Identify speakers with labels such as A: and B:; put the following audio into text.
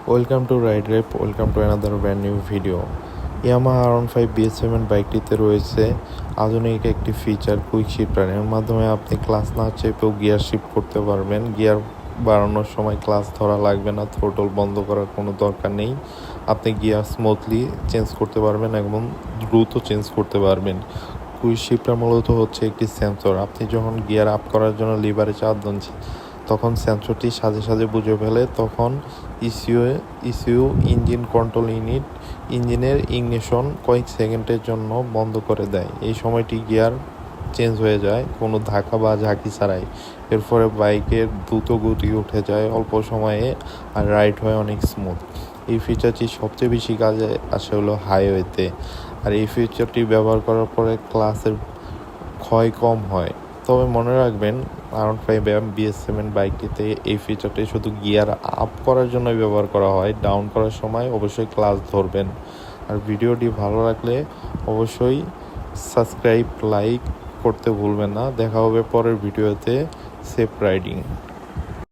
A: Welcome to ride rape, welcome to another brand new video. Yamaha R15 BS7 বাইকটিতে রয়েছে আধুনিক একটি feature quick shifter. এর মাধ্যমে আপনি ক্লাস না চেপেও গিয়ার শিফট করতে পারবেন। গিয়ার বাড়ানোর সময় ক্লাস ধরা লাগবে না, থ্রোটল বন্ধ করার কোনো দরকার নেই। আপনি গিয়ার স্মুথলি চেঞ্জ করতে পারবেন এবং দ্রুত চেঞ্জ করতে পারবেন। কুইক শিফটার মূলত হচ্ছে একটি সেন্সর। আপনি যখন গিয়ার আপ করার জন্য লিভারে চাপ দেন, তখন সেন্সরটি সাথে সাথে বুঝে ফেলে। তখন ইসিইউ ইঞ্জিন কন্ট্রোল ইউনিট ইঞ্জিনের ইগনিশন কয়েক সেকেন্ডের জন্য বন্ধ করে দেয়। এই সময়টি গিয়ার চেঞ্জ হয়ে যায় কোনো ধাক্কা বা ঝাঁকি ছাড়াই। এর ফলে বাইকের দ্রুত গতি উঠে যায় অল্প সময়ে, আর রাইড হয় অনেক স্মুথ। এই ফিচারটি সবচেয়ে বেশি কাজে আসে হলো হাইওয়েতে। আর এই ফিচারটি ব্যবহার করার পরে ক্লাসের ক্ষয় কম হয়। তবে মনে রাখবেন, R15 BS7 বাইকটিতে এই ফিচারটি শুধু গিয়ার আপ করার জন্যই ব্যবহার করা হয়। ডাউন করার সময় অবশ্যই ক্লাচ ধরবেন। আর ভিডিওটি ভালো লাগলে অবশ্যই সাবস্ক্রাইব, লাইক করতে ভুলবেন না। দেখা হবে পরের ভিডিওতে। Safe riding.